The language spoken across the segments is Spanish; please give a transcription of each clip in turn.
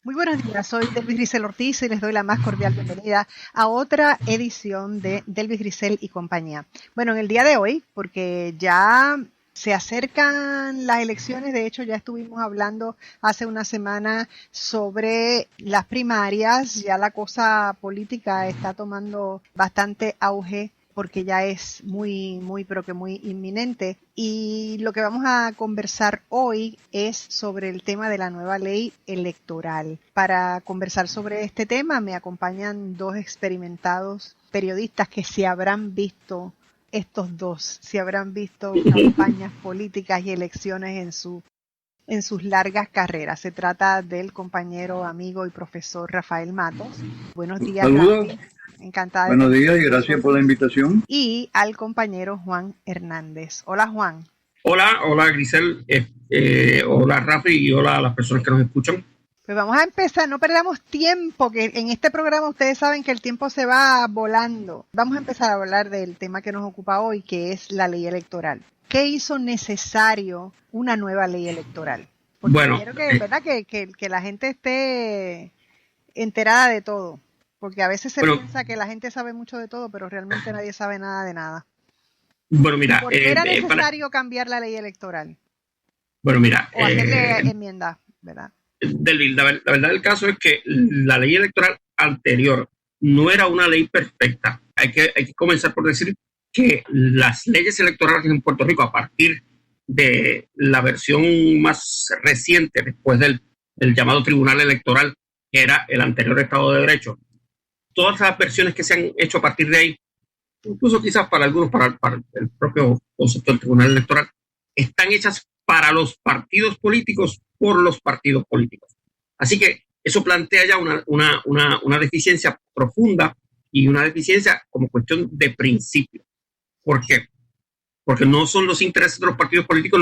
Muy buenos días, soy Delvis Grisel Ortiz y les doy la más cordial bienvenida a otra edición de Delvis Grisel y compañía. Bueno, en el día de hoy, porque ya se acercan las elecciones, de hecho ya estuvimos hablando hace una semana sobre las primarias, ya la cosa política está tomando bastante auge porque ya es pero que muy inminente. Y lo que vamos a conversar hoy es sobre el tema de la nueva ley electoral. Para conversar sobre este tema me acompañan dos experimentados periodistas que se habrán visto campañas políticas y elecciones en sus largas carreras. Se trata del compañero, amigo y profesor Rafael Matos. Buenos días, Saludos. Rafi. Encantada. Buenos días y gracias por la invitación. Y al compañero Juan Hernández. Hola, Juan. Hola Grisel, hola Rafi y hola a las personas que nos escuchan. Pues vamos a empezar, no perdamos tiempo, que en este programa ustedes saben que el tiempo se va volando. Vamos a empezar a hablar del tema que nos ocupa hoy, que es la ley electoral. ¿Qué hizo necesario una nueva ley electoral? Porque quiero que la gente esté enterada de todo. Porque a veces se piensa que la gente sabe mucho de todo, pero realmente nadie sabe nada de nada. Bueno, mira, ¿por qué era necesario cambiar la ley electoral? Bueno, mira, o hacerle enmienda, ¿verdad? La verdad del caso es que la ley electoral anterior no era una ley perfecta. Hay que comenzar por decir que las leyes electorales en Puerto Rico, a partir de la versión más reciente, después del llamado Tribunal Electoral, que era el anterior Estado de Derecho, todas las versiones que se han hecho a partir de ahí, incluso quizás para algunos, para el propio concepto del Tribunal Electoral, están hechas para los partidos políticos por los partidos políticos. Así que eso plantea ya una deficiencia profunda y una deficiencia como cuestión de principio. ¿Por qué? Porque no son los intereses de los partidos políticos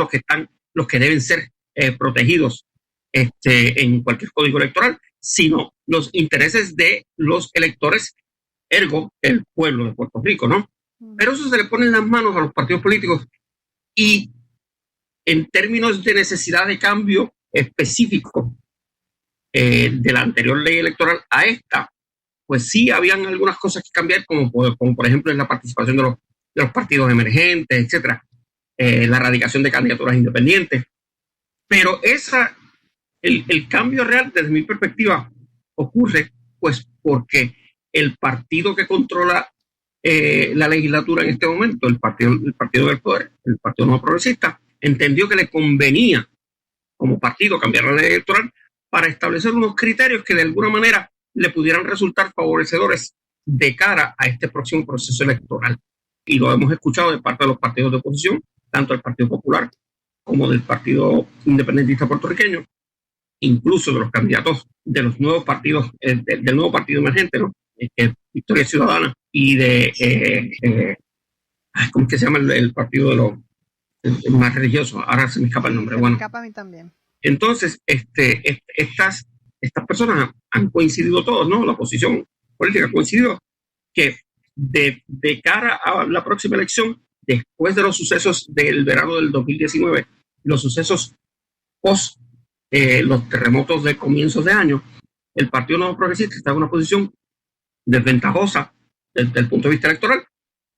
los que deben ser protegidos en cualquier código electoral, sino los intereses de los electores, ergo, el pueblo de Puerto Rico, ¿no? Pero eso se le pone en las manos a los partidos políticos y en términos de necesidad de cambio específico de la anterior ley electoral a esta, pues sí habían algunas cosas que cambiar, como por ejemplo en la participación de los partidos emergentes, etcétera, la erradicación de candidaturas independientes. Pero el cambio real, desde mi perspectiva, ocurre pues porque el partido que controla la legislatura en este momento, el partido del poder, el Partido Nuevo Progresista, entendió que le convenía como partido cambiar la ley electoral para establecer unos criterios que de alguna manera le pudieran resultar favorecedores de cara a este próximo proceso electoral. Y lo hemos escuchado de parte de los partidos de oposición, tanto del Partido Popular como del Partido Independentista Puertorriqueño, incluso de los candidatos de los nuevos partidos, del nuevo partido emergente, ¿no? Victoria Ciudadana y ¿cómo es que se llama el partido de los más religiosos? Ahora se me escapa el nombre. Me escapa a mí también. Entonces, estas personas han coincidido todos, ¿no? La oposición política ha coincidido que de cara a la próxima elección, después de los sucesos del verano del 2019, los sucesos post los terremotos de comienzos de año, el Partido Nuevo Progresista está en una posición desventajosa desde el punto de vista electoral,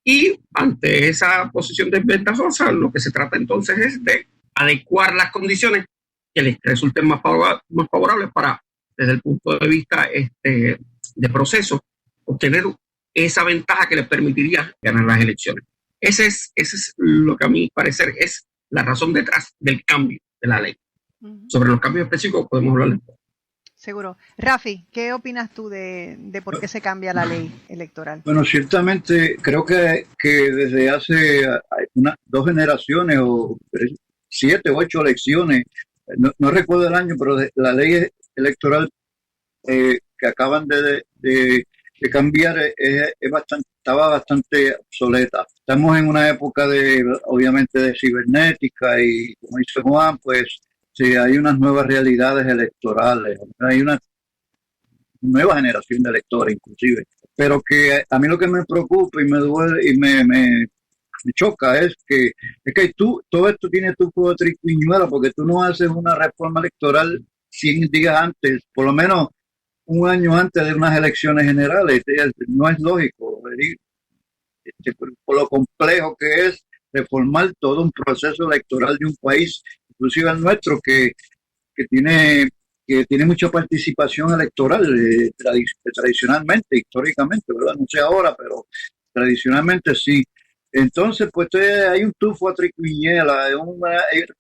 y ante esa posición desventajosa lo que se trata entonces es de adecuar las condiciones que les resulten más favorables para, desde el punto de vista de proceso, obtener esa ventaja que les permitiría ganar las elecciones. Ese es lo que a mi parecer es la razón detrás del cambio de la ley. Sobre los cambios específicos podemos hablar después. Seguro. Rafi, ¿qué opinas tú de por qué se cambia la ley electoral? Bueno, ciertamente creo que desde hace dos generaciones o 7 u 8 elecciones, no recuerdo el año, pero la ley electoral que acaban de cambiar estaba bastante obsoleta. Estamos en una época obviamente de cibernética y, como dice Juan, pues sí, hay unas nuevas realidades electorales, hay una nueva generación de electores inclusive, pero que a mí lo que me preocupa y me duele y me choca es que todo esto tiene truco de triquiñuela, porque tú no haces una reforma electoral 100 días antes, por lo menos un año antes de unas elecciones generales. No es lógico, por lo complejo que es reformar todo un proceso electoral de un país, inclusive el nuestro, que tiene mucha participación electoral tradicionalmente, históricamente, ¿verdad? No sé ahora, pero tradicionalmente sí. Entonces, pues hay un tufo a triquiñuela,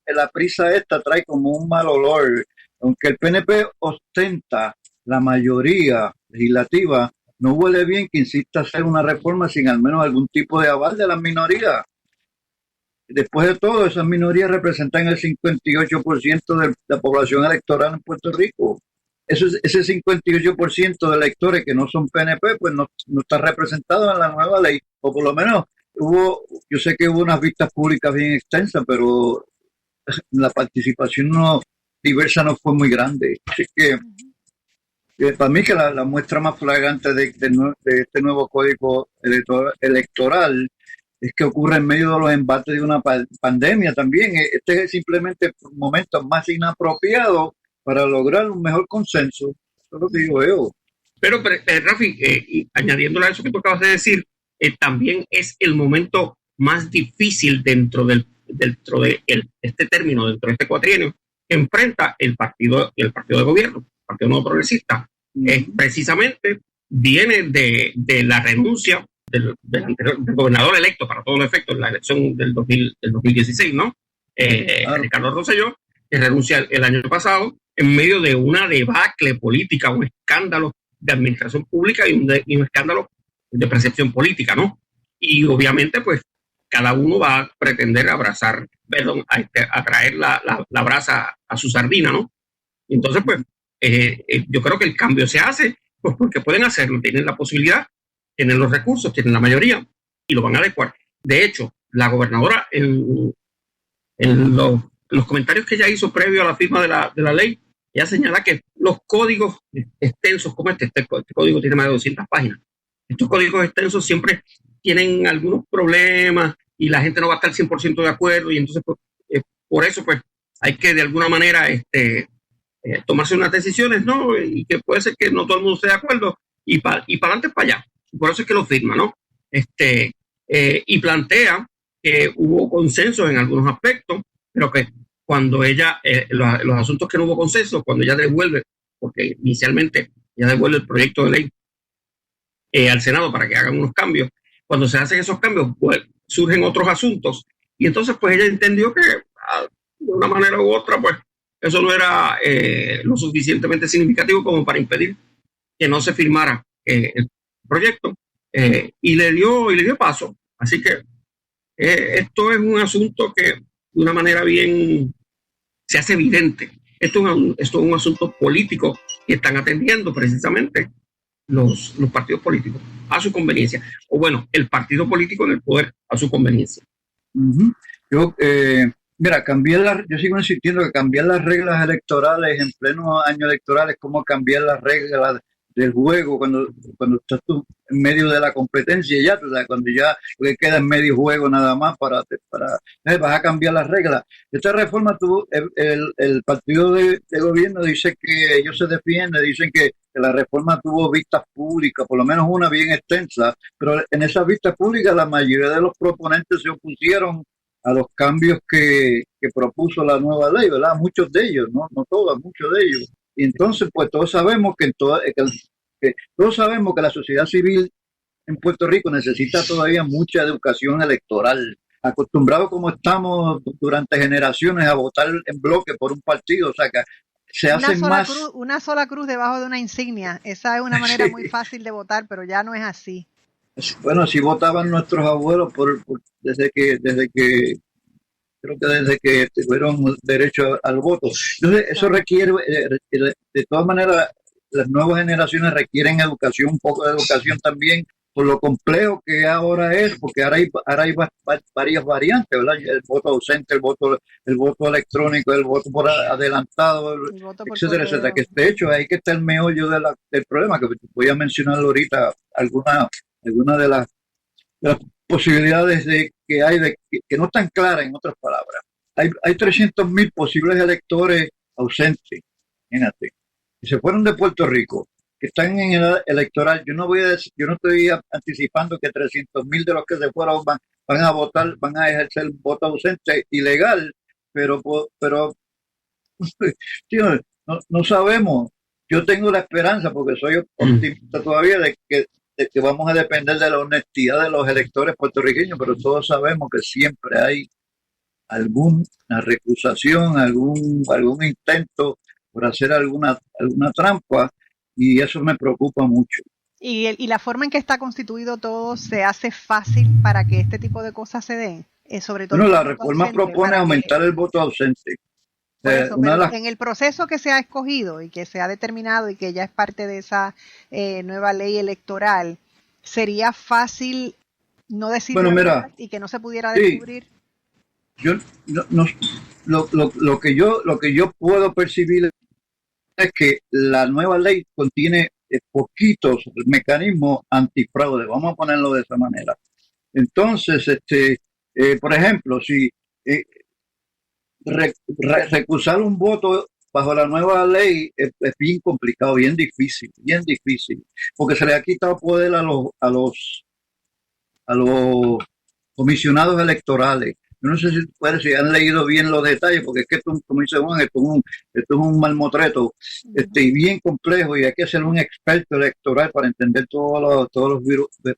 la prisa esta trae como un mal olor. Aunque el PNP ostenta la mayoría legislativa, no huele bien que insista hacer una reforma sin al menos algún tipo de aval de las minorías. Después de todo, esas minorías representan el 58% de la población electoral en Puerto Rico. Ese 58% de electores que no son PNP, pues no está representado en la nueva ley, o por lo menos yo sé que hubo unas vistas públicas bien extensas, pero la participación diversa no fue muy grande. Así que para mí que la muestra más flagrante de este nuevo código electoral es que ocurre en medio de los embates de una pandemia también. Este es simplemente un momento más inapropiado para lograr un mejor consenso. Eso es lo que digo yo. Pero Rafi, y añadiéndole a eso que tú acabas de decir, también es el momento más difícil dentro de este término, dentro de este cuatrienio, que enfrenta el partido de gobierno, el Partido Nuevo Progresista. Precisamente viene de la renuncia del gobernador electo, para todos los efectos, en la elección del 2016, ¿no? Ricardo Rosselló, que renuncia el año pasado en medio de una debacle política, un escándalo de administración pública y un escándalo de percepción política, ¿no? Y obviamente, pues, cada uno va a pretender atraer la brasa a su sardina, ¿no? Entonces, pues, yo creo que el cambio se hace, pues, porque pueden hacerlo, tienen la posibilidad, tienen los recursos, tienen la mayoría y lo van a adecuar. De hecho, la gobernadora, en los comentarios que ella hizo previo a la firma de la ley, ella señala que los códigos extensos como este código tiene más de 200 páginas. Estos códigos extensos siempre tienen algunos problemas y la gente no va a estar 100% de acuerdo, y entonces pues, por eso pues hay que de alguna manera tomarse unas decisiones, ¿no? Y que puede ser que no todo el mundo esté de acuerdo y para adelante, para allá. Por eso es que lo firma, ¿no? Y plantea que hubo consenso en algunos aspectos, pero que cuando ella, los asuntos que no hubo consenso, cuando ella devuelve, porque inicialmente ella devuelve el proyecto de ley al Senado para que hagan unos cambios, cuando se hacen esos cambios, pues, surgen otros asuntos, y entonces pues ella entendió que de una manera u otra, pues eso no era lo suficientemente significativo como para impedir que no se firmara el proyecto, y le dio paso. Así que esto es un asunto que de una manera bien se hace evidente. Esto es un asunto político que están atendiendo precisamente los partidos políticos a su conveniencia, o bueno, el partido político en el poder a su conveniencia. Mira, yo sigo insistiendo que cambiar las reglas electorales en pleno año electoral es como cambiar las reglas del juego cuando estás tú en medio de la competencia, ya, o sea, cuando ya lo que queda es medio juego nada más vas a cambiar las reglas. Esta reforma el partido de gobierno dice que ellos se defienden, dicen que la reforma tuvo vistas públicas, por lo menos una bien extensa, pero en esas vistas públicas la mayoría de los proponentes se opusieron a los cambios que propuso la nueva ley, ¿verdad? Muchos de ellos, no todos, muchos de ellos. Y entonces, pues todos sabemos que la sociedad civil en Puerto Rico necesita todavía mucha educación electoral. Acostumbrados como estamos durante generaciones a votar en bloque por un partido, o sea que se hacen más... Una sola cruz debajo de una insignia. Esa es una manera muy fácil de votar, pero ya no es así. Bueno, así votaban nuestros abuelos desde que tuvieron derecho al voto. Entonces, eso requiere, de todas maneras, las nuevas generaciones requieren educación, un poco de educación también, por lo complejo que ahora es, porque ahora hay varias variantes, ¿verdad? El voto ausente, el voto electrónico, el voto por adelantado, etcétera, etcétera. Que de hecho ahí que está el meollo del problema, que voy a mencionar ahorita alguna de las posibilidades que hay que no están claras, en otras palabras. Hay 300,000 posibles electores ausentes. imagínate, y se fueron de Puerto Rico, que están en edad electoral. Yo no voy a decir, yo no estoy anticipando que 300,000 de los que se fueron van a votar, van a ejercer voto ausente ilegal, pero tío, no sabemos. Yo tengo la esperanza, porque soy optimista todavía, de que vamos a depender de la honestidad de los electores puertorriqueños, pero todos sabemos que siempre hay alguna recusación, algún intento por hacer alguna trampa, y eso me preocupa mucho. Y la forma en que está constituido todo se hace fácil para que este tipo de cosas se den, sobre todo. Bueno, la reforma propone aumentar el voto ausente. Eso, en el proceso que se ha escogido y que se ha determinado y que ya es parte de esa nueva ley electoral, ¿sería fácil no decir nada y que no se pudiera descubrir? Yo lo que yo puedo percibir es que la nueva ley contiene poquitos mecanismos antifraude, vamos a ponerlo de esa manera. Entonces, por ejemplo, si recusar un voto bajo la nueva ley es bien complicado, bien difícil, porque se le ha quitado poder a los comisionados electorales. Yo no sé si han leído bien los detalles, porque es que esto, como dice Juan, esto es un malmotreto y bien complejo, y hay que ser un experto electoral para entender todos los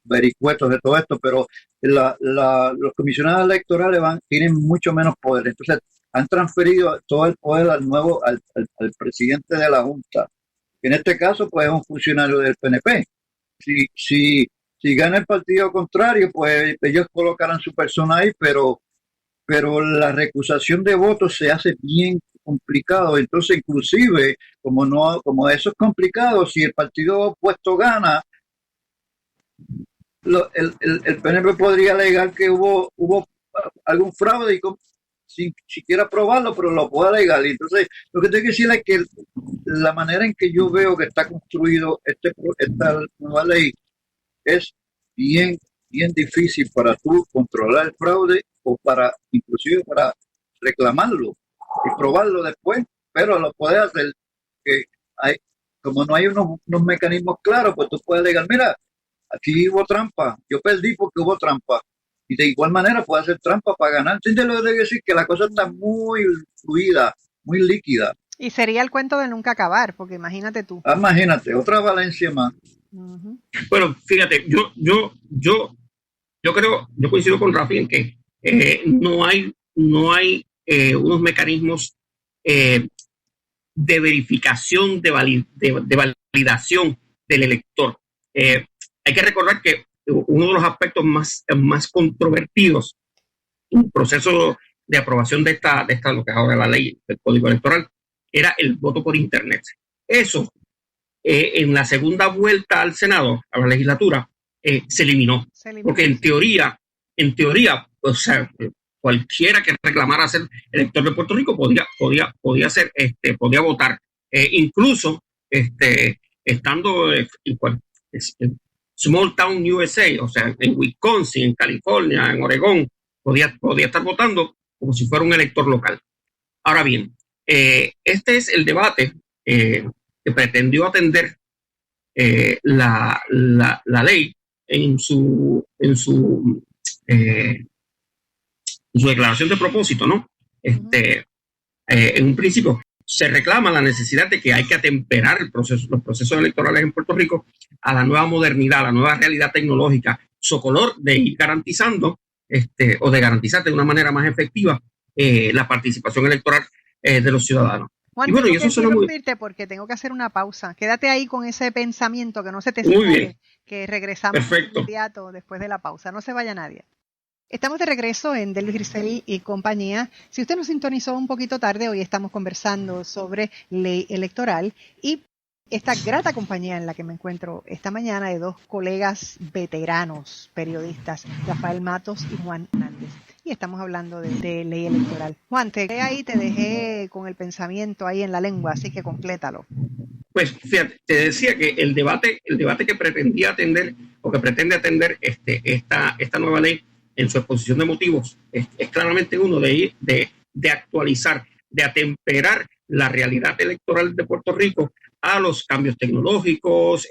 vericuetos de todo esto, pero los comisionados electorales tienen mucho menos poder. Entonces han transferido todo el poder al presidente de la Junta, que en este caso pues es un funcionario del PNP. Si gana el partido contrario, pues ellos colocarán su persona ahí, pero la recusación de votos se hace bien complicado. Entonces, inclusive, como eso es complicado, si el partido opuesto gana, el PNP podría alegar que hubo algún fraude y sin siquiera probarlo, pero lo puede alegar. Entonces, lo que tengo que decir es que la manera en que yo veo que está construido esta nueva ley es bien difícil para tú controlar el fraude, o inclusive para reclamarlo y probarlo después, pero lo puedes hacer. Como no hay unos mecanismos claros, pues tú puedes alegar, mira, aquí hubo trampa, yo perdí porque hubo trampa, y de igual manera puedes hacer trampa para ganar. ¿Entiendes lo que tengo que decir? Que la cosa está muy fluida, muy líquida. Y sería el cuento de nunca acabar, porque imagínate tú. Imagínate, otra Valencia más. Uh-huh. Bueno, fíjate, yo creo, yo coincido con Rafi en que no hay unos mecanismos de verificación, de validación del elector. Hay que recordar que uno de los aspectos más controvertidos en el proceso de aprobación de esta lo que es ahora la ley del Código Electoral era el voto por Internet. Eso, en la segunda vuelta al Senado, a la legislatura, se eliminó. Porque en teoría, o sea, cualquiera que reclamara ser elector de Puerto Rico podía votar. Incluso estando en Small Town USA, o sea, en Wisconsin, en California, en Oregón, podía estar votando como si fuera un elector local. Ahora bien, este es el debate que pretendió atender la ley en su declaración de propósito, ¿no? En un principio se reclama la necesidad de que hay que atemperar los procesos electorales en Puerto Rico a la nueva modernidad, a la nueva realidad tecnológica, socolor de ir garantizando o de garantizar de una manera más efectiva la participación electoral de los ciudadanos. Juan, y bueno, y eso suena muy... porque tengo que hacer una pausa. Quédate ahí con ese pensamiento, que no se te sale, que regresamos de inmediato después de la pausa. No se vaya nadie. Estamos de regreso en Delvis Grisel y compañía. Si usted nos sintonizó un poquito tarde, hoy estamos conversando sobre ley electoral y esta grata compañía en la que me encuentro esta mañana de dos colegas veteranos periodistas, Rafael Matos y Juan Hernández. Y estamos hablando de ley electoral. Juan, te dejé con el pensamiento ahí en la lengua, así que complétalo. Pues fíjate, te decía que el debate que pretendía atender o que pretende atender esta nueva ley en su exposición de motivos es claramente uno de actualizar, de atemperar la realidad electoral de Puerto Rico a los cambios tecnológicos,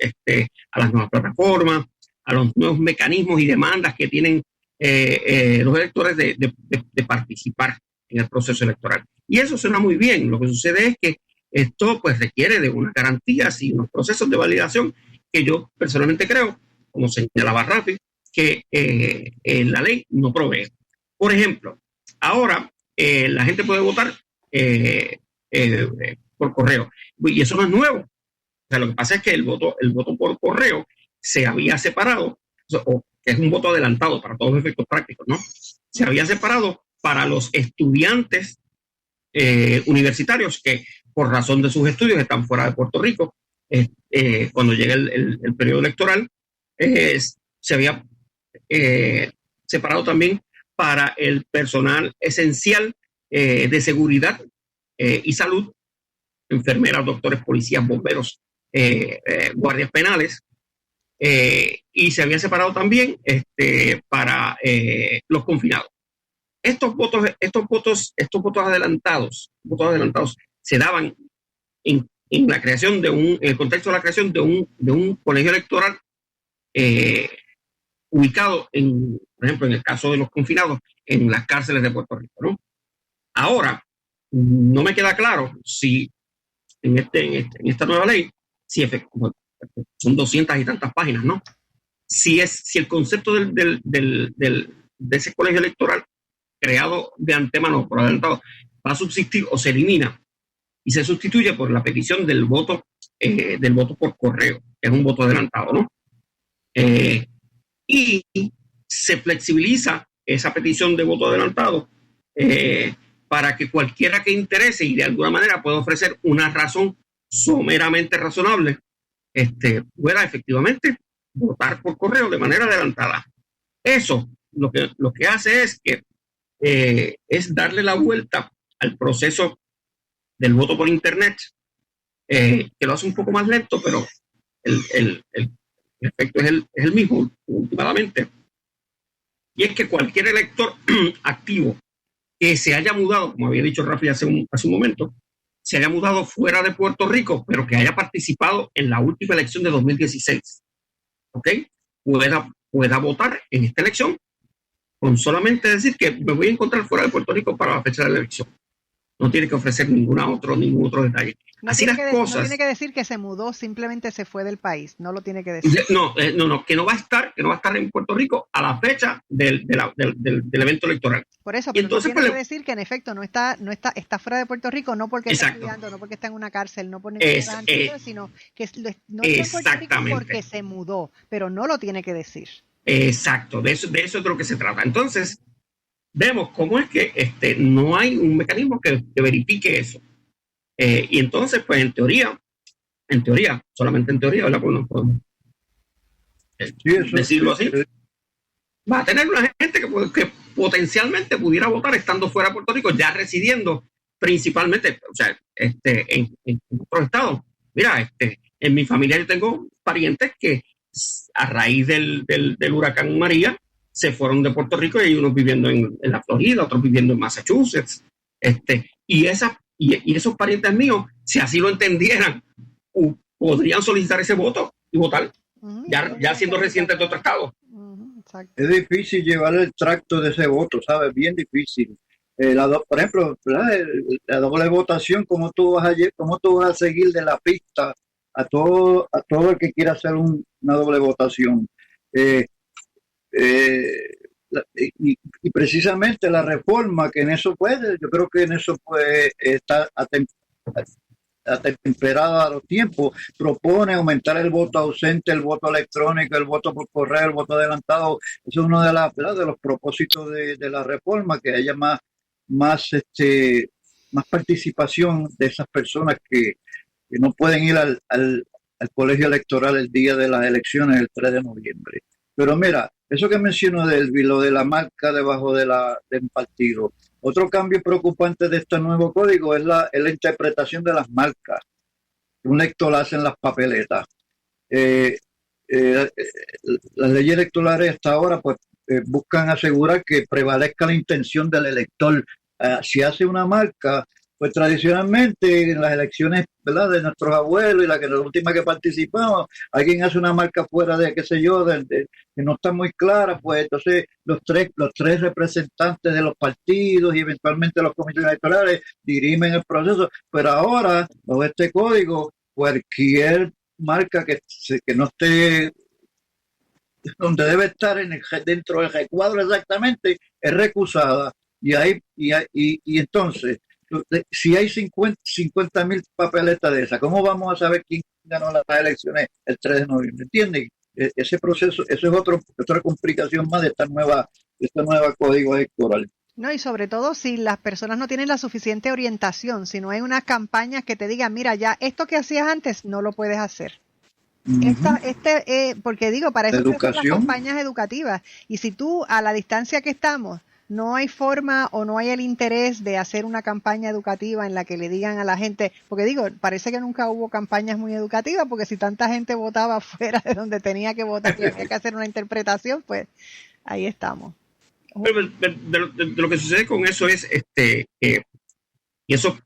a las nuevas plataformas, a los nuevos mecanismos y demandas que tienen los electores de participar en el proceso electoral. Y eso suena muy bien. Lo que sucede es que esto pues requiere de unas garantías y unos procesos de validación que yo personalmente creo, como señalaba Rafi, que la ley no provee. Por ejemplo, ahora la gente puede votar por correo, y eso no es nuevo. O sea, lo que pasa es que el voto por correo se había separado, o que es un voto adelantado para todos los efectos prácticos, ¿no? Se había separado para los estudiantes universitarios que por razón de sus estudios están fuera de Puerto Rico. Cuando llega el periodo electoral, se había separado también para el personal esencial de seguridad y salud, enfermeras, doctores, policías, bomberos, guardias penales, y se había separado también para los confinados. Estos votos adelantados se daban en la creación en el contexto de la creación de un colegio electoral ubicado por ejemplo, en el caso de los confinados, en las cárceles de Puerto Rico, ¿no? Ahora, no me queda claro si en esta nueva ley, son 200 y tantas páginas, ¿no? Si el concepto de ese colegio electoral creado de antemano por adelantado va a subsistir o se elimina y se sustituye por la petición del voto por correo, que es un voto adelantado, ¿no? Y se flexibiliza esa petición de voto adelantado para que cualquiera que interese y de alguna manera pueda ofrecer una razón someramente razonable pueda efectivamente votar por correo de manera adelantada. Eso lo que hace es que es darle la vuelta al proceso del voto por internet, que lo hace un poco más lento, pero el efecto es el mismo últimamente. Y es que cualquier elector activo que se haya mudado, como había dicho Rafi hace un momento, se haya mudado fuera de Puerto Rico, pero que haya participado en la última elección de 2016, ¿ok? Pueda votar en esta elección con solamente decir que me voy a encontrar fuera de Puerto Rico para la fecha de la elección. No tiene que ofrecer ningún otro detalle. Así las cosas. No tiene que decir que se mudó, simplemente se fue del país. No lo tiene que decir. No, que no va a estar en Puerto Rico a la fecha del evento electoral. Por eso, pero entonces, no tiene que decir que en efecto está fuera de Puerto Rico, no porque está estudiando, no porque está en una cárcel, no por ninguna anterior, sino que no está en Puerto Rico porque se mudó, pero no lo tiene que decir. Exacto, de eso es de lo que se trata. Entonces, vemos cómo es que no hay un mecanismo que verifique eso. Y entonces, pues en teoría, solamente en teoría, ¿verdad? Pues no podemos decirlo así. Va a tener una gente que potencialmente pudiera votar estando fuera de Puerto Rico, ya residiendo principalmente, o sea, en otros estados. Mira, en mi familia yo tengo parientes que a raíz del huracán María se fueron de Puerto Rico y hay unos viviendo en la Florida, otros viviendo en Massachusetts. Y esos parientes míos, si así lo entendieran, podrían solicitar ese voto y votar, ya siendo residentes de otro estado. Es difícil llevar el tracto de ese voto, ¿sabes? Bien difícil. Por ejemplo, la doble votación, ¿cómo tú vas a seguir de la pista a todo el que quiera hacer una doble votación? Y precisamente la reforma que en eso yo creo que en eso puede estar atemperada a los tiempos, propone aumentar el voto ausente, el voto electrónico, el voto por correo, el voto adelantado. Eso es uno de los propósitos de la reforma, que haya más participación de esas personas que no pueden ir al colegio electoral el día de las elecciones, el 3 de noviembre. Pero mira, eso que menciono lo de la marca debajo del partido. Otro cambio preocupante de este nuevo código es la interpretación de las marcas. Un lector hace en las papeletas. Las leyes electorales hasta ahora pues buscan asegurar que prevalezca la intención del elector. Si hace una marca, pues tradicionalmente en las elecciones, ¿verdad?, de nuestros abuelos y la última que participamos, alguien hace una marca fuera de, qué sé yo, que no está muy clara, pues entonces los tres representantes de los partidos y eventualmente los comités electorales dirimen el proceso, pero ahora, bajo este código, cualquier marca que no esté donde debe estar dentro del recuadro exactamente, es recusada. Y entonces, si hay 50.000 papeletas de esas, ¿cómo vamos a saber quién ganó las elecciones el 3 de noviembre? ¿Entienden? Ese proceso, eso es otra complicación más de esta nueva código electoral. No, y sobre todo si las personas no tienen la suficiente orientación, si no hay unas campañas que te digan, mira, ya esto que hacías antes no lo puedes hacer. Porque digo, para eso son las campañas educativas. Y si tú, a la distancia que estamos, no hay forma o no hay el interés de hacer una campaña educativa en la que le digan a la gente, porque digo, parece que nunca hubo campañas muy educativas, porque si tanta gente votaba fuera de donde tenía que votar y había que hacer una interpretación, pues ahí estamos. De lo que sucede con eso es, y eso,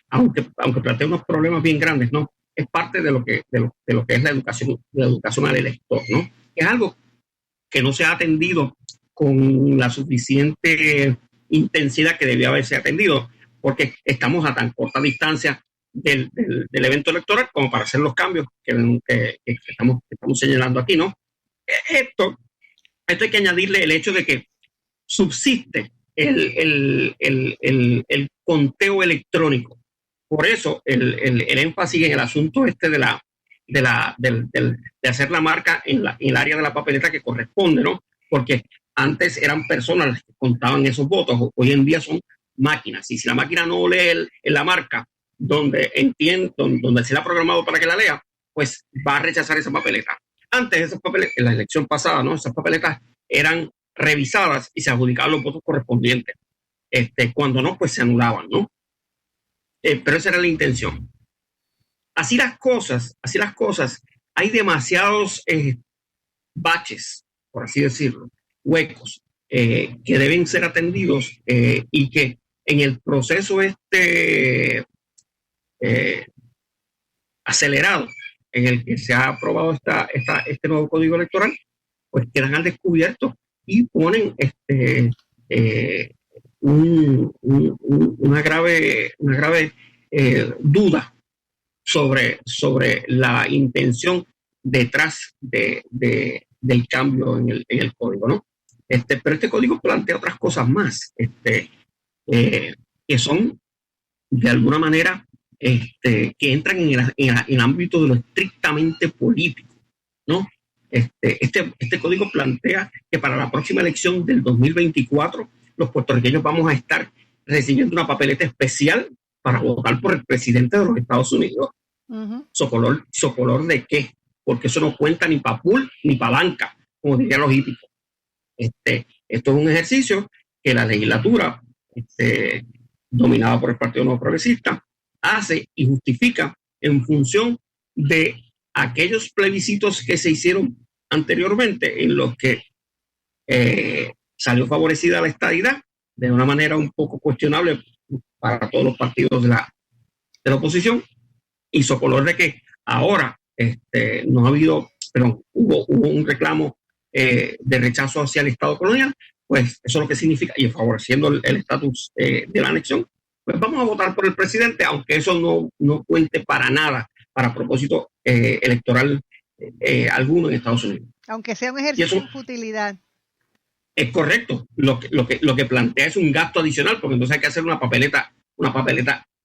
aunque plantea unos problemas bien grandes, ¿no? Es parte de lo que es la educación al elector, ¿no? Es algo que no se ha atendido con la suficiente intensidad que debía haberse atendido, porque estamos a tan corta distancia del evento electoral como para hacer los cambios que estamos señalando aquí, ¿no? Esto hay que añadirle el hecho de que subsiste el conteo electrónico. Por eso el énfasis en el asunto de hacer la marca en el área de la papeleta que corresponde, ¿no? Porque antes eran personas las que contaban esos votos, hoy en día son máquinas. Y si la máquina no lee la marca donde se le ha programado para que la lea, pues va a rechazar esa papeleta. Antes, esas papeletas, en la elección pasada, ¿no? Esas papeletas eran revisadas y se adjudicaban los votos correspondientes. Cuando no, pues se anulaban, ¿no? Pero esa era la intención. Así las cosas, hay demasiados baches, por así decirlo, huecos, que deben ser atendidos y que en el proceso acelerado en el que se ha aprobado este nuevo código electoral, pues quedan al descubierto y ponen una grave duda sobre la intención detrás del cambio en el código, ¿no? Pero este código plantea otras cosas más, que son de alguna manera que entran en el ámbito de lo estrictamente político, ¿no? Este código plantea que para la próxima elección del 2024 los puertorriqueños vamos a estar recibiendo una papeleta especial para votar por el presidente de los Estados Unidos. Uh-huh. ¿Socolor de qué? Porque eso no cuenta ni para pool ni para banca, como dirían los hípicos. Esto es un ejercicio que la legislatura, dominada por el Partido Nuevo Progresista, hace y justifica en función de aquellos plebiscitos que se hicieron anteriormente, en los que salió favorecida la estadidad de una manera un poco cuestionable para todos los partidos de la oposición, y socolor de que ahora no ha habido, pero hubo un reclamo de rechazo hacia el Estado colonial, pues eso es lo que significa, y favoreciendo el estatus de la anexión, pues vamos a votar por el presidente, aunque eso no cuente para nada para propósito electoral alguno en Estados Unidos. Aunque sea un ejercicio de futilidad. Es correcto. Lo que plantea es un gasto adicional, porque entonces hay que hacer una papeleta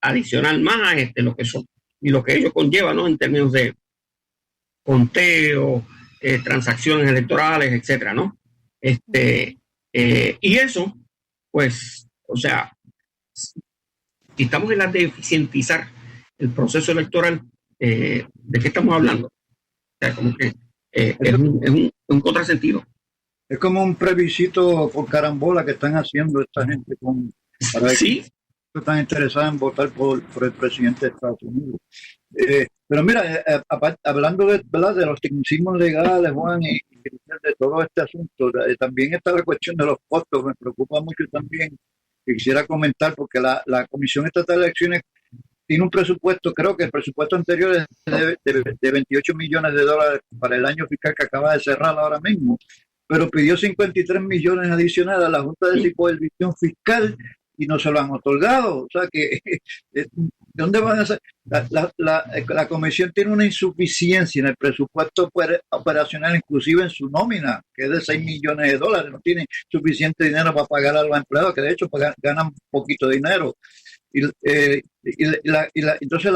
adicional más, lo que ello conlleva, ¿no? En términos de conteo, transacciones electorales, etcétera, ¿no? Y eso, pues, o sea, si estamos en la de eficientizar el proceso electoral, ¿de qué estamos hablando? O sea, como que es un contrasentido. Es como un plebiscito por carambola que están haciendo esta gente para ver sí. que están interesados en votar por el presidente de Estados Unidos. Pero mira, hablando de los tecnicismos legales, Juan, y de todo este asunto, también está la cuestión de los costos. Me preocupa mucho también que quisiera comentar, porque la Comisión Estatal de Elecciones tiene un presupuesto, creo que el presupuesto anterior es de 28 millones de dólares para el año fiscal que acaba de cerrar ahora mismo, pero pidió 53 millones adicionales a la Junta de Supervisión Fiscal y no se lo han otorgado. O sea que, ¿de dónde van a ser? La comisión tiene una insuficiencia en el presupuesto operacional, inclusive en su nómina, que es de 6 millones de dólares. No tiene suficiente dinero para pagar a los empleados, que de hecho ganan poquito dinero. Entonces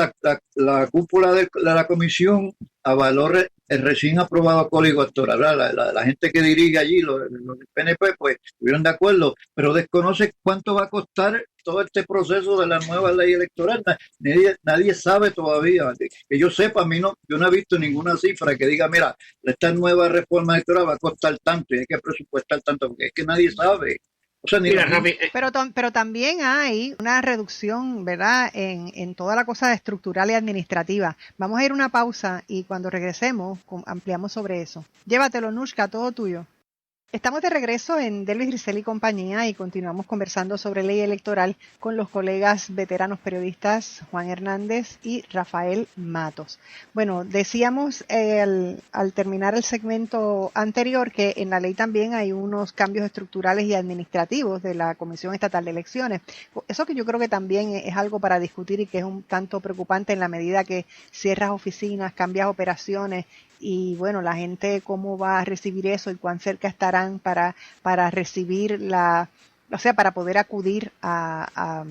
la cúpula de la comisión avaló el recién aprobado código electoral. La gente que dirige allí, los del PNP, pues estuvieron de acuerdo, pero desconoce cuánto va a costar todo este proceso de la nueva ley electoral. Nadie sabe todavía. Que yo sepa, yo no he visto ninguna cifra que diga, mira, esta nueva reforma electoral va a costar tanto y hay que presupuestar tanto, porque es que nadie sabe. O sea, Mira, Rafi, pero también hay una reducción, ¿verdad?, en toda la cosa estructural y administrativa. Vamos a ir a una pausa y cuando regresemos ampliamos sobre eso. Llévatelo, Nushka, todo tuyo. Estamos de regreso en Delvis Grisel y compañía y continuamos conversando sobre ley electoral con los colegas veteranos periodistas Juan Hernández y Rafael Matos. Bueno, decíamos al terminar el segmento anterior que en la ley también hay unos cambios estructurales y administrativos de la Comisión Estatal de Elecciones. Eso que yo creo que también es algo para discutir y que es un tanto preocupante en la medida que cierras oficinas, cambias operaciones. Y bueno, la gente cómo va a recibir eso y cuán cerca estarán para recibir para poder acudir a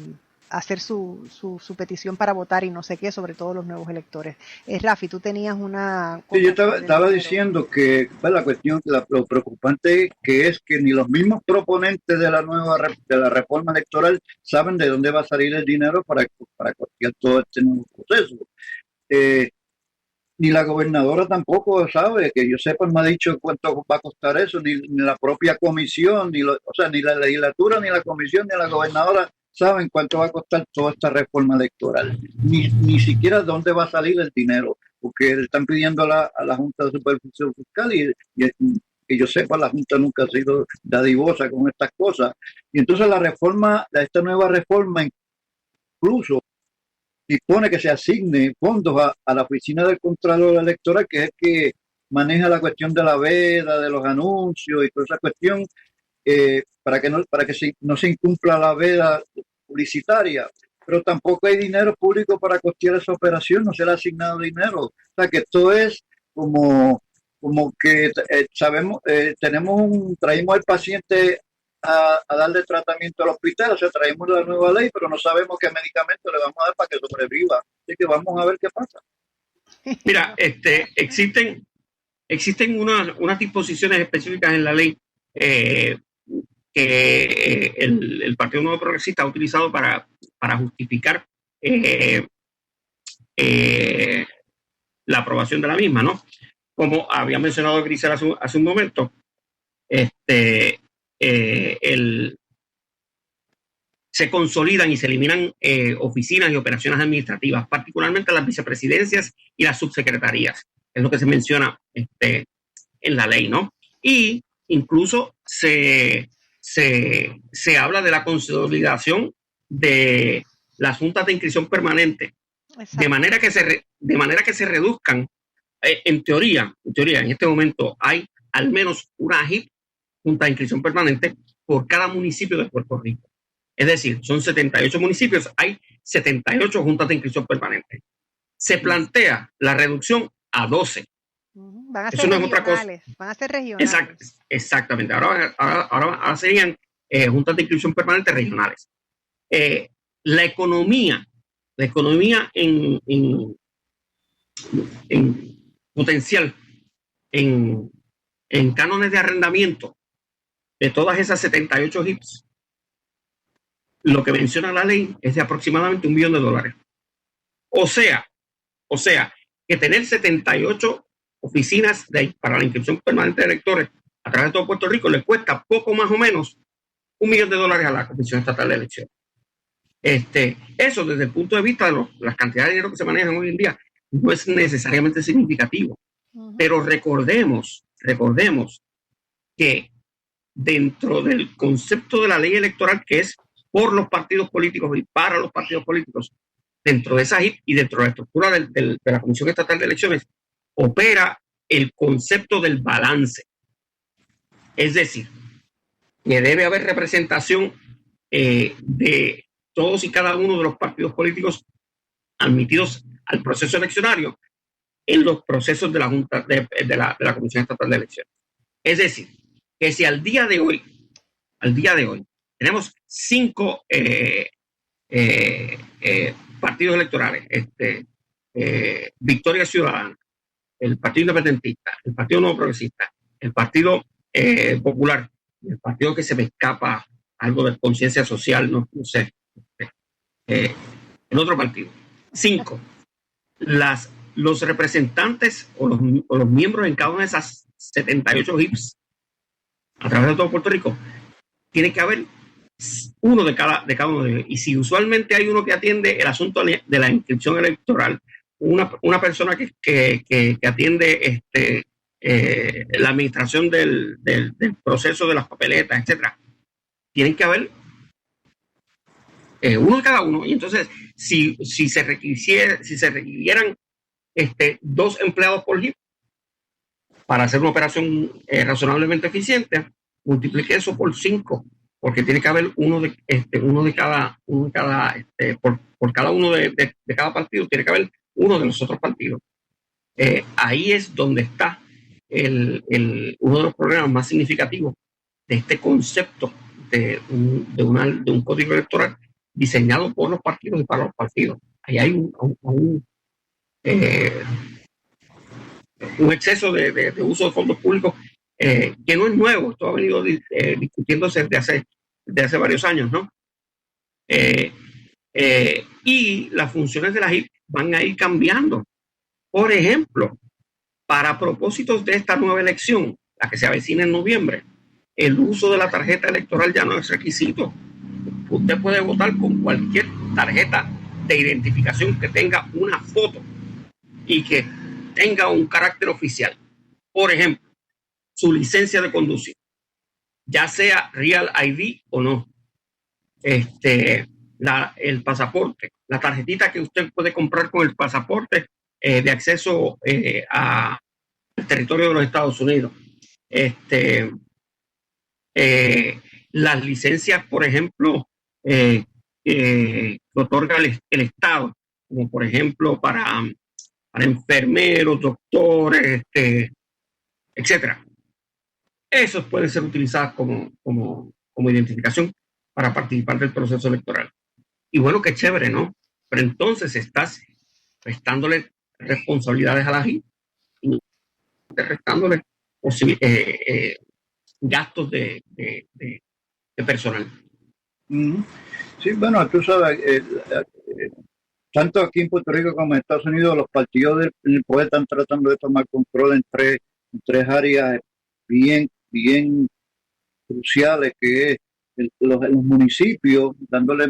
hacer su petición para votar y no sé qué, sobre todo los nuevos electores. Rafi, tú tenías una... Sí, yo estaba diciendo que pues, la cuestión, lo preocupante que es que ni los mismos proponentes de la reforma electoral saben de dónde va a salir el dinero para costear todo este nuevo proceso. Ni la gobernadora tampoco sabe, que yo sepa, no ha dicho cuánto va a costar eso, ni la propia comisión, ni la legislatura, ni la comisión, ni la gobernadora saben cuánto va a costar toda esta reforma electoral, ni siquiera dónde va a salir el dinero, porque están pidiendo a la Junta de Supervisión Fiscal y que yo sepa, la Junta nunca ha sido dadivosa con estas cosas. Y entonces esta nueva reforma incluso dispone que se asigne fondos a la oficina del Contralor Electoral, que es el que maneja la cuestión de la veda, de los anuncios y toda esa cuestión, para que no se incumpla la veda publicitaria. Pero tampoco hay dinero público para costear esa operación, no se le ha asignado dinero. O sea que esto es como que traímos al paciente a darle tratamiento al hospital, o sea, traemos la nueva ley, pero no sabemos qué medicamento le vamos a dar para que sobreviva. Así que vamos a ver qué pasa. Mira, existen unas disposiciones específicas en la ley que el Partido Nuevo Progresista ha utilizado para justificar la aprobación de la misma, ¿no? Como había mencionado Grisel hace un momento, se consolidan y se eliminan oficinas y operaciones administrativas, particularmente las vicepresidencias y las subsecretarías, es lo que se menciona en la ley, ¿no? Y incluso se habla de la consolidación de las juntas de inscripción permanente, de manera que se reduzcan. En teoría, en este momento hay al menos una junta de inscripción permanente por cada municipio de Puerto Rico. Es decir, son 78 municipios, hay 78 juntas de inscripción permanente. Se plantea la reducción a 12. Van a ser regionales, no es otra cosa. Van a ser regionales. Exactamente. Ahora serían juntas de inscripción permanente regionales. La economía en potencial, en cánones de arrendamiento de todas esas 78 HIPs, lo que menciona la ley es de aproximadamente $1 billón. O sea, que tener 78 oficinas para la inscripción permanente de electores a través de todo Puerto Rico le cuesta poco más o menos $1 millón a la Comisión Estatal de Elecciones. Eso desde el punto de vista de las cantidades de dinero que se manejan hoy en día no es necesariamente significativo. Pero recordemos que dentro del concepto de la ley electoral, que es por los partidos políticos y para los partidos políticos dentro de esa HIP y dentro de la estructura de la Comisión Estatal de Elecciones opera el concepto del balance. Es decir, que debe haber representación de todos y cada uno de los partidos políticos admitidos al proceso eleccionario en los procesos de la Junta de la Comisión Estatal de Elecciones. Es decir, que si al día de hoy tenemos 5 partidos electorales, Victoria Ciudadana, el Partido Independentista, el Partido Nuevo Progresista, el Partido Popular, el partido que se me escapa algo de conciencia social, no sé, el otro partido. 5. Los representantes o los miembros en cada una de esas 78 HIPs a través de todo Puerto Rico, tiene que haber uno de cada uno de ellos. Y si usualmente hay uno que atiende el asunto de la inscripción electoral, una persona que atiende la administración del proceso de las papeletas, etcétera, tienen que haber uno de cada uno. Y entonces, si se requirieran 2 empleados por HIP para hacer una operación razonablemente eficiente, multiplique eso por 5, porque tiene que haber uno de cada por cada uno de cada partido, tiene que haber uno de los otros partidos. Ahí es donde está uno de los problemas más significativos de este concepto de un código electoral diseñado por los partidos y para los partidos. Ahí hay un exceso de uso de fondos públicos que no es nuevo. Esto ha venido discutiéndose desde hace varios años, ¿no? Y las funciones de la HIP van a ir cambiando. Por ejemplo, para propósitos de esta nueva elección, la que se avecina en noviembre, el uso de la tarjeta electoral ya no es requisito. Usted puede votar con cualquier tarjeta de identificación que tenga una foto y que tenga un carácter oficial. Por ejemplo, su licencia de conducir, ya sea Real ID o no. El pasaporte, la tarjetita que usted puede comprar con el pasaporte de acceso al territorio de los Estados Unidos. Las licencias, por ejemplo, que otorga el Estado, como por ejemplo para enfermeros, doctores, etcétera. Esos pueden ser utilizados como identificación para participar del proceso electoral. Y bueno, qué chévere, ¿no? Pero entonces estás restándole responsabilidades a la JIP y restándole gastos de personal. Sí, bueno, tú sabes, tanto aquí en Puerto Rico como en Estados Unidos, los partidos del poder están tratando de tomar control en tres áreas bien cruciales, que es los municipios, dándole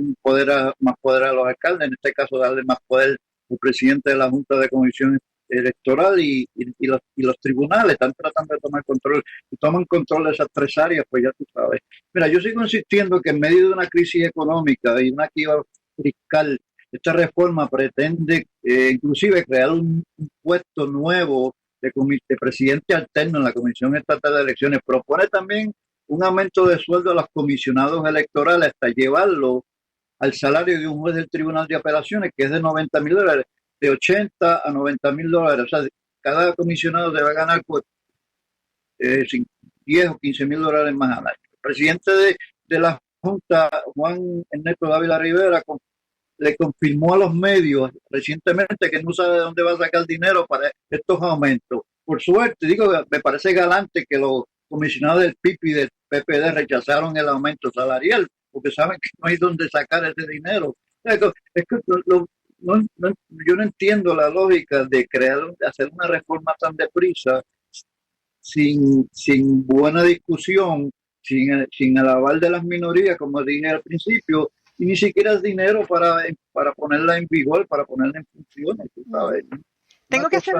más poder a los alcaldes, en este caso darle más poder al presidente de la Junta de Comisión Electoral y los tribunales están tratando de tomar control, y toman control de esas 3 áreas, pues ya tú sabes. Mira, yo sigo insistiendo que en medio de una crisis económica y una quiebra fiscal, esta reforma pretende inclusive crear un puesto nuevo de presidente alterno en la Comisión Estatal de Elecciones. Propone también un aumento de sueldo a los comisionados electorales hasta llevarlo al salario de un juez del Tribunal de Apelaciones, que es de $90,000, de $80,000 a $90,000. O sea, cada comisionado debe ganar pues, $10,000 o $15,000 más al año. El presidente de la Junta, Juan Ernesto Dávila Rivera, le confirmó a los medios recientemente que no sabe de dónde va a sacar dinero para estos aumentos. Por suerte, me parece galante que los comisionados del PIB y del PPD rechazaron el aumento salarial, porque saben que no hay dónde sacar ese dinero. Es que yo no entiendo la lógica de hacer una reforma tan deprisa, sin buena discusión, sin el aval de las minorías, como dije al principio, y ni siquiera es dinero para ponerla en vigor, para ponerla en funciones, tú sabes. Tengo que hacer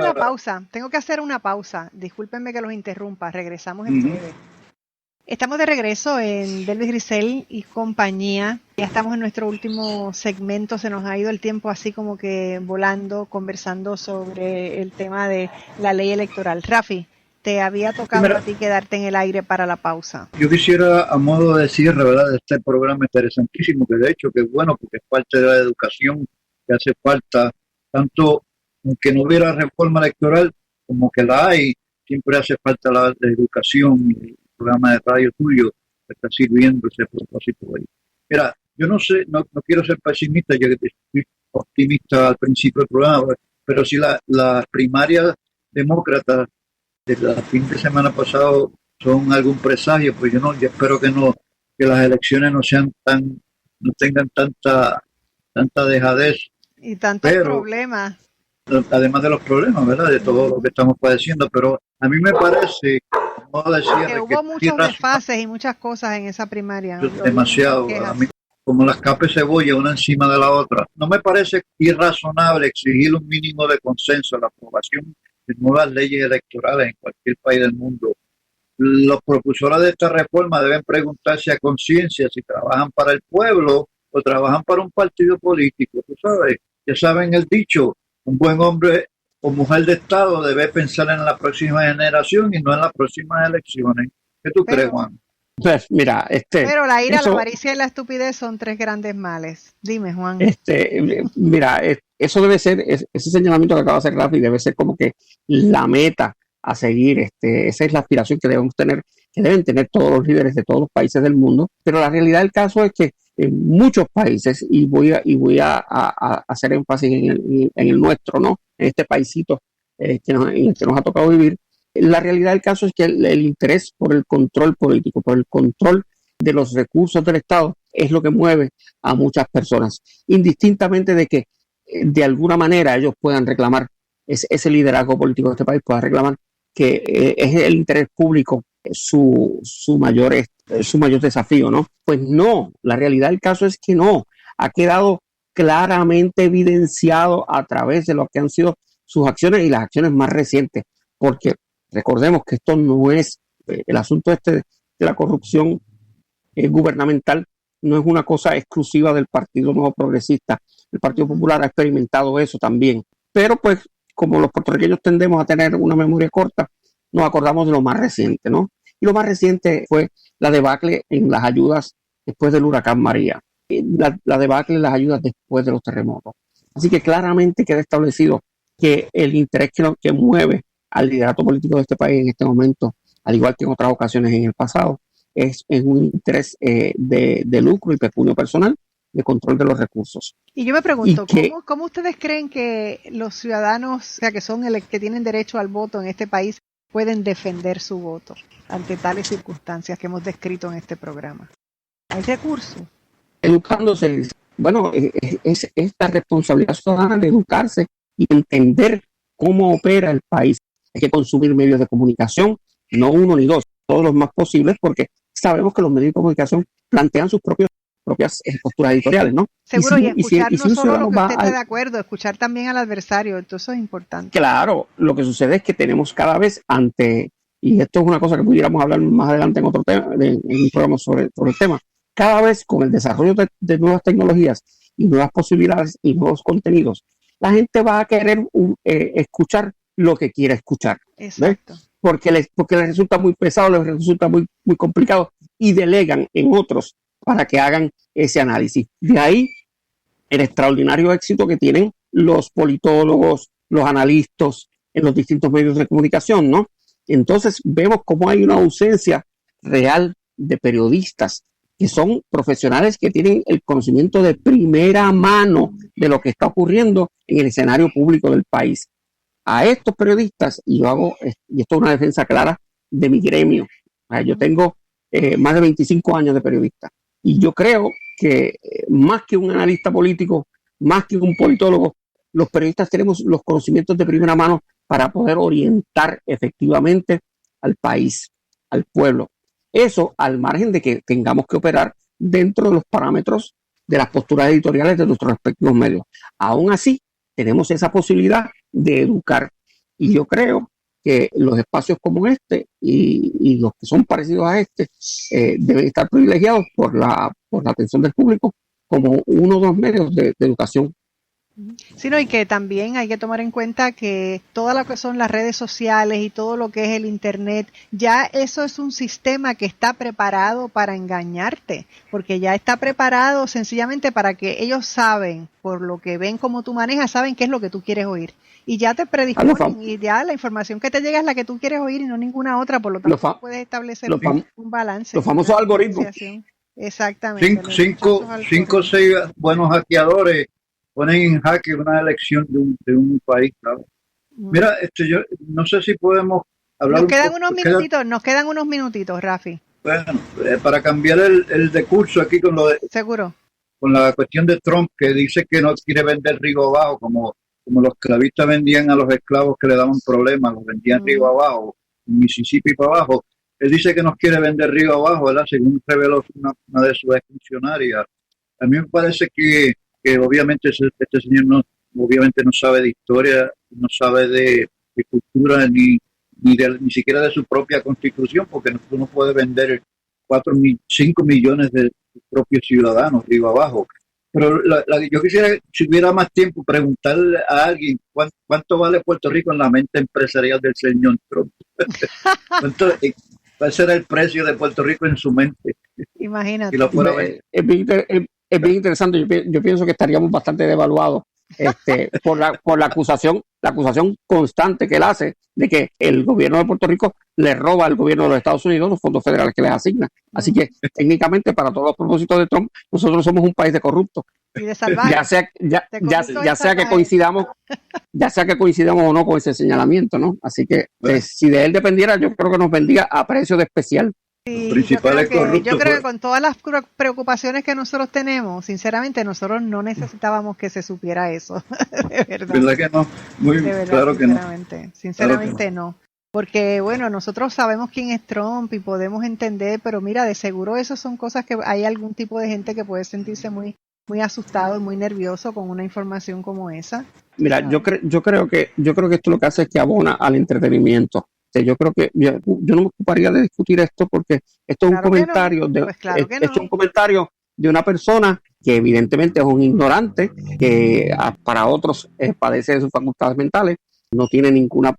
una pausa. Discúlpenme que los interrumpa. Regresamos en breve. Estamos de regreso en Delvis Grisel y compañía. Ya estamos en nuestro último segmento. Se nos ha ido el tiempo así como que volando, conversando sobre el tema de la ley electoral. Rafi, te había tocado a ti quedarte en el aire para la pausa. Yo quisiera, a modo de cierre, ¿verdad?, de este programa interesantísimo, que de hecho que es bueno porque es parte de la educación que hace falta, tanto aunque no hubiera reforma electoral como que la hay, siempre hace falta la educación. El programa de radio tuyo está sirviendo ese propósito ahí. Mira, yo no sé, no quiero ser pesimista, yo que fui optimista al principio del programa, pero si las primarias demócratas de la fin de semana pasado son algún presagio, pues yo espero que las elecciones no tengan tanta dejadez. Y tantos problemas. Además de los problemas, ¿verdad?, de todo lo que estamos padeciendo, pero a mí me parece, no decir que hubo muchos desfases y muchas cosas en esa primaria. Demasiado, a mí, como las capas de cebolla una encima de la otra. No me parece irrazonable exigir un mínimo de consenso a la aprobación de nuevas leyes electorales en cualquier país del mundo. Los propulsores de esta reforma deben preguntarse a conciencia si trabajan para el pueblo o trabajan para un partido político. Tú sabes, ya saben el dicho, un buen hombre o mujer de Estado debe pensar en la próxima generación y no en las próximas elecciones. ¿Qué tú crees, Juan? Pues mira, pero la ira, la avaricia y la estupidez son tres grandes males. Dime, Juan. Mira, eso debe ser, ese señalamiento que acaba de hacer Rafi, debe ser como que la meta a seguir. Esa es la aspiración que debemos tener, que deben tener todos los líderes de todos los países del mundo. Pero la realidad del caso es que en muchos países, y voy a hacer énfasis en el nuestro, ¿no? En este paisito en el que nos ha tocado vivir. La realidad del caso es que el interés por el control político, por el control de los recursos del Estado, es lo que mueve a muchas personas, indistintamente de que de alguna manera ellos puedan reclamar, ese liderazgo político de este país pueda reclamar que es el interés público su mayor desafío, ¿no? Pues no, la realidad del caso es que no, ha quedado claramente evidenciado a través de lo que han sido sus acciones y las acciones más recientes, porque recordemos que esto no es el asunto de la corrupción gubernamental, no es una cosa exclusiva del Partido Nuevo Progresista. El Partido Popular ha experimentado eso también. Pero pues, como los puertorriqueños tendemos a tener una memoria corta, nos acordamos de lo más reciente, ¿no? Y lo más reciente fue la debacle en las ayudas después del huracán María, la debacle en las ayudas después de los terremotos. Así que claramente queda establecido que el interés que mueve al liderato político de este país en este momento, al igual que en otras ocasiones en el pasado, es un interés de lucro y peculio personal, de control de los recursos. Y yo me pregunto, ¿cómo ustedes creen que los ciudadanos, o sea, que son que tienen derecho al voto en este país, pueden defender su voto ante tales circunstancias que hemos descrito en este programa? ¿Hay recursos? Educándose. Bueno, es esta responsabilidad ciudadana de educarse y entender cómo opera el país. Hay que consumir medios de comunicación, no uno ni dos, todos los más posibles, porque sabemos que los medios de comunicación plantean sus propias posturas editoriales, ¿no? Seguro, y escuchar no solo lo que usted esté de acuerdo, escuchar también al adversario, entonces es importante. Claro, lo que sucede es que tenemos cada vez y esto es una cosa que pudiéramos hablar más adelante en otro tema, en un programa sobre el tema, cada vez con el desarrollo de nuevas tecnologías y nuevas posibilidades y nuevos contenidos, la gente va a querer escuchar lo que quiera escuchar. Exacto. ¿Ves? Porque les resulta muy pesado, les resulta muy, muy complicado y delegan en otros para que hagan ese análisis. De ahí el extraordinario éxito que tienen los politólogos, los analistas en los distintos medios de comunicación, ¿no? Entonces vemos cómo hay una ausencia real de periodistas que son profesionales que tienen el conocimiento de primera mano de lo que está ocurriendo en el escenario público del país. A estos periodistas, y esto es una defensa clara de mi gremio, yo tengo más de 25 años de periodista, y yo creo que más que un analista político, más que un politólogo, los periodistas tenemos los conocimientos de primera mano para poder orientar efectivamente al país, al pueblo. Eso al margen de que tengamos que operar dentro de los parámetros de las posturas editoriales de nuestros respectivos medios. Aún así, tenemos esa posibilidad de educar. Y yo creo que los espacios como este y los que son parecidos a este deben estar privilegiados por la atención del público como uno de los medios de educación. Sino y que también hay que tomar en cuenta que todo lo que son las redes sociales y todo lo que es el internet, ya eso es un sistema que está preparado para engañarte, porque ya está preparado sencillamente para que ellos saben, por lo que ven como tú manejas, saben qué es lo que tú quieres oír. Y ya te predisponen y ya la información que te llega es la que tú quieres oír y no ninguna otra, por lo tanto puedes establecer un balance. Los famosos algoritmos. Exactamente. Cinco o seis buenos hackeadores ponen en jaque una elección de un país, claro. Mira, yo no sé si podemos hablar. Nos quedan unos minutitos, Rafi. Bueno, para cambiar el discurso aquí con seguro, con la cuestión de Trump, que dice que no quiere vender río abajo, como los esclavistas vendían a los esclavos que le daban problemas, los vendían río abajo, Mississippi para abajo. Él dice que no quiere vender río abajo, ¿verdad? Según reveló una de sus funcionarias. A mí me parece que obviamente este señor obviamente no sabe de historia, no sabe de cultura, ni siquiera de su propia constitución, porque no puede vender 5 millones de sus propios ciudadanos río abajo. Pero yo quisiera, si hubiera más tiempo, preguntarle a alguien cuánto vale Puerto Rico en la mente empresarial del señor Trump. ¿Cuál será el precio de Puerto Rico en su mente? Imagínate. Es bien interesante. Yo pienso que estaríamos bastante devaluados por la acusación constante que él hace de que el gobierno de Puerto Rico le roba al gobierno de los Estados Unidos los fondos federales que les asigna. Así que técnicamente, para todos los propósitos de Trump, nosotros somos un país de corruptos. Y de salvajes. Ya sea que coincidamos o no con ese señalamiento, ¿no? Así que si de él dependiera, yo creo que nos vendría a precio de especial. Sí, yo creo que con todas las preocupaciones que nosotros tenemos, sinceramente nosotros no necesitábamos que se supiera eso, de verdad. ¿Verdad que no? Claro que no. Sinceramente no. Porque bueno, nosotros sabemos quién es Trump y podemos entender, pero mira, de seguro esas son cosas que hay algún tipo de gente que puede sentirse muy asustado y muy nervioso con una información como esa. Mira, yo creo que esto lo que hace es que abona al entretenimiento. Yo creo que yo no me ocuparía de discutir esto porque esto es un comentario esto es un comentario de una persona que evidentemente es un ignorante, que para otros padece de sus facultades mentales, no tiene ninguna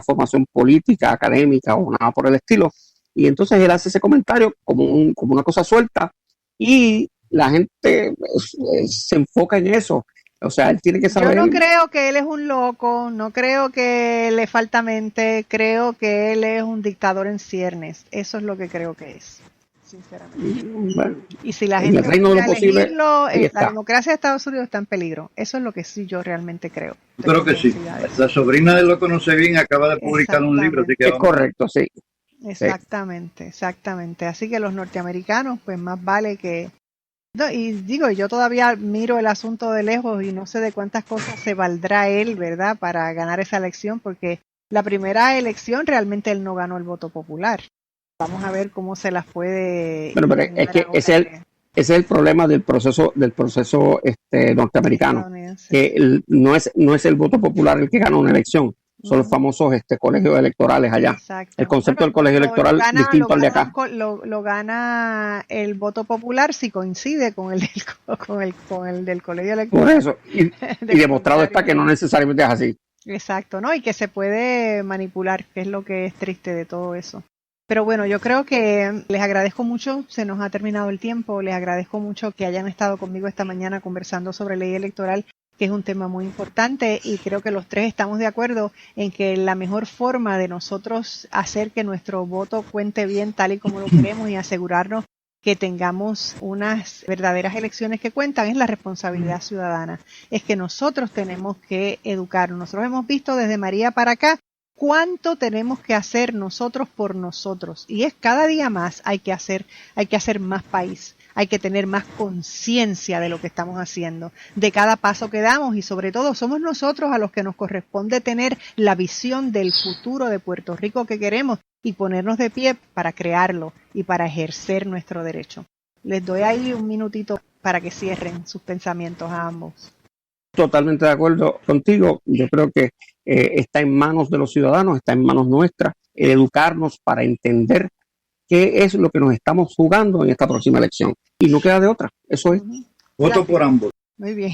formación política, académica o nada por el estilo, y entonces él hace ese comentario como una cosa suelta y la gente se enfoca en eso. O sea, él tiene que saber. Yo no creo que él es un loco, no creo que le falta mente, creo que él es un dictador en ciernes. Eso es lo que creo que es, sinceramente. Bueno, y si la gente elegirlo, la democracia de Estados Unidos está en peligro. Eso es lo que sí yo realmente creo. Creo que sí. La sobrina de él lo conoce bien, acaba de publicar un libro. Así que es correcto, sí. Exactamente. Así que los norteamericanos, pues más vale que... No, y digo, yo todavía miro el asunto de lejos y no sé de cuántas cosas se valdrá él, ¿verdad?, para ganar esa elección, porque la primera elección realmente él no ganó el voto popular. Vamos a ver cómo se las puede... Pero es que ese es el problema del proceso norteamericano, que no es el voto popular el que gana una elección. Son los famosos colegios electorales allá. Exacto. El concepto del colegio electoral distinto al de acá. Lo gana el voto popular si coincide con el del colegio electoral. Por eso. Y demostrado está que no necesariamente es así. Exacto, ¿no? Y que se puede manipular, que es lo que es triste de todo eso. Pero bueno, yo creo que les agradezco mucho, se nos ha terminado el tiempo, les agradezco mucho que hayan estado conmigo esta mañana conversando sobre ley electoral, que es un tema muy importante, y creo que los tres estamos de acuerdo en que la mejor forma de nosotros hacer que nuestro voto cuente bien tal y como lo queremos y asegurarnos que tengamos unas verdaderas elecciones que cuentan es la responsabilidad ciudadana. Es que nosotros tenemos que educarnos. Nosotros hemos visto desde María para acá cuánto tenemos que hacer nosotros por nosotros, y es cada día más hay que hacer más país. Hay que tener más conciencia de lo que estamos haciendo, de cada paso que damos, y sobre todo somos nosotros a los que nos corresponde tener la visión del futuro de Puerto Rico que queremos y ponernos de pie para crearlo y para ejercer nuestro derecho. Les doy ahí un minutito para que cierren sus pensamientos a ambos. Totalmente de acuerdo contigo. Yo creo que está en manos de los ciudadanos, está en manos nuestras, el educarnos para entender qué es lo que nos estamos jugando en esta próxima elección. Y no queda de otra, eso es. Voto por ambos. Muy bien.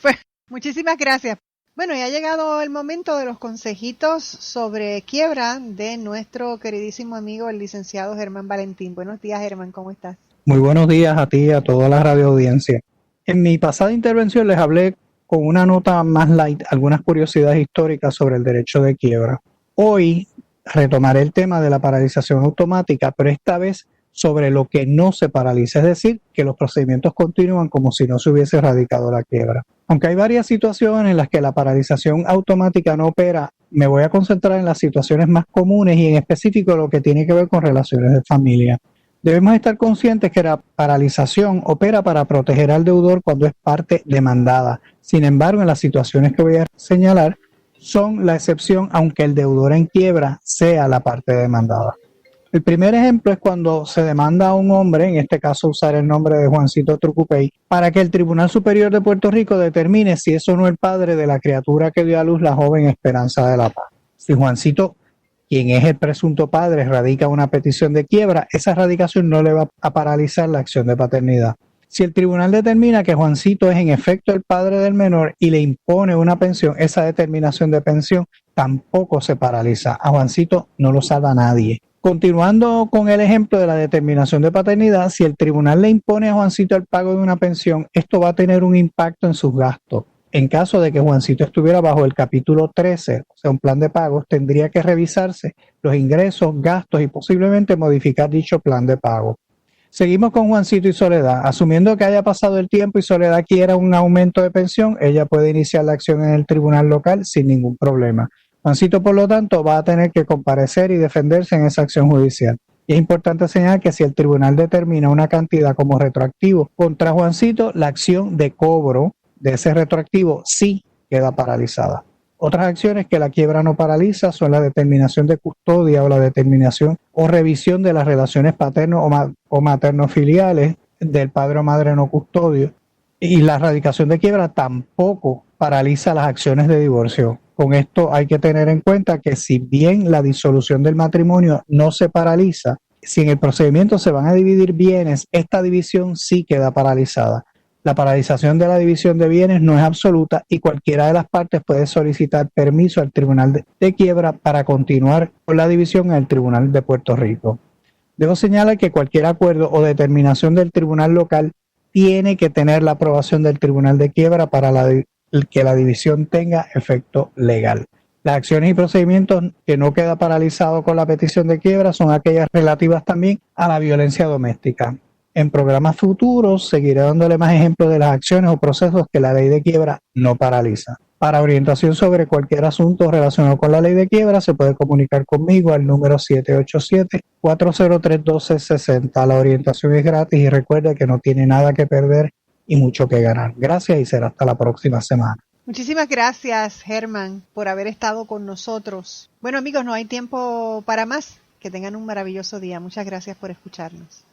Pues, muchísimas gracias. Bueno, ya ha llegado el momento de los consejitos sobre quiebra de nuestro queridísimo amigo, el licenciado Germán Valentín. Buenos días, Germán, ¿cómo estás? Muy buenos días a ti y a toda la radio audiencia. En mi pasada intervención les hablé con una nota más light, algunas curiosidades históricas sobre el derecho de quiebra. Hoy retomaré el tema de la paralización automática, pero esta vez sobre lo que no se paraliza, es decir, que los procedimientos continúan como si no se hubiese radicado la quiebra. Aunque hay varias situaciones en las que la paralización automática no opera, me voy a concentrar en las situaciones más comunes y en específico lo que tiene que ver con relaciones de familia. Debemos estar conscientes que la paralización opera para proteger al deudor cuando es parte demandada. Sin embargo, en las situaciones que voy a señalar son la excepción, aunque el deudor en quiebra sea la parte demandada. El primer ejemplo es cuando se demanda a un hombre, en este caso usar el nombre de Juancito Trucupey, para que el Tribunal Superior de Puerto Rico determine si es o no el padre de la criatura que dio a luz la joven Esperanza de la Paz. Si Juancito, quien es el presunto padre, radica una petición de quiebra, esa radicación no le va a paralizar la acción de paternidad. Si el tribunal determina que Juancito es en efecto el padre del menor y le impone una pensión, esa determinación de pensión tampoco se paraliza. A Juancito no lo salva nadie. Continuando con el ejemplo de la determinación de paternidad, si el tribunal le impone a Juancito el pago de una pensión, esto va a tener un impacto en sus gastos. En caso de que Juancito estuviera bajo el capítulo 13, o sea, un plan de pagos, tendría que revisarse los ingresos, gastos y posiblemente modificar dicho plan de pago. Seguimos con Juancito y Soledad. Asumiendo que haya pasado el tiempo y Soledad quiera un aumento de pensión, ella puede iniciar la acción en el tribunal local sin ningún problema. Juancito, por lo tanto, va a tener que comparecer y defenderse en esa acción judicial. Y es importante señalar que si el tribunal determina una cantidad como retroactivo contra Juancito, la acción de cobro de ese retroactivo sí queda paralizada. Otras acciones que la quiebra no paraliza son la determinación de custodia o la determinación o revisión de las relaciones paterno o materno-filiales del padre o madre no custodio. Y la radicación de quiebra tampoco paraliza las acciones de divorcio. Con esto hay que tener en cuenta que si bien la disolución del matrimonio no se paraliza, si en el procedimiento se van a dividir bienes, esta división sí queda paralizada. La paralización de la división de bienes no es absoluta y cualquiera de las partes puede solicitar permiso al Tribunal de Quiebra para continuar con la división en el Tribunal de Puerto Rico. Debo señalar que cualquier acuerdo o determinación del tribunal local tiene que tener la aprobación del Tribunal de Quiebra para que la división tenga efecto legal. Las acciones y procedimientos que no queda paralizado con la petición de quiebra son aquellas relativas también a la violencia doméstica. En programas futuros seguiré dándole más ejemplos de las acciones o procesos que la ley de quiebra no paraliza. Para orientación sobre cualquier asunto relacionado con la ley de quiebra se puede comunicar conmigo al número 787-403-1260. La orientación es gratis y recuerde que no tiene nada que perder y mucho que ganar. Gracias y será hasta la próxima semana. Muchísimas gracias, Germán, por haber estado con nosotros. Bueno, amigos, no hay tiempo para más. Que tengan un maravilloso día. Muchas gracias por escucharnos.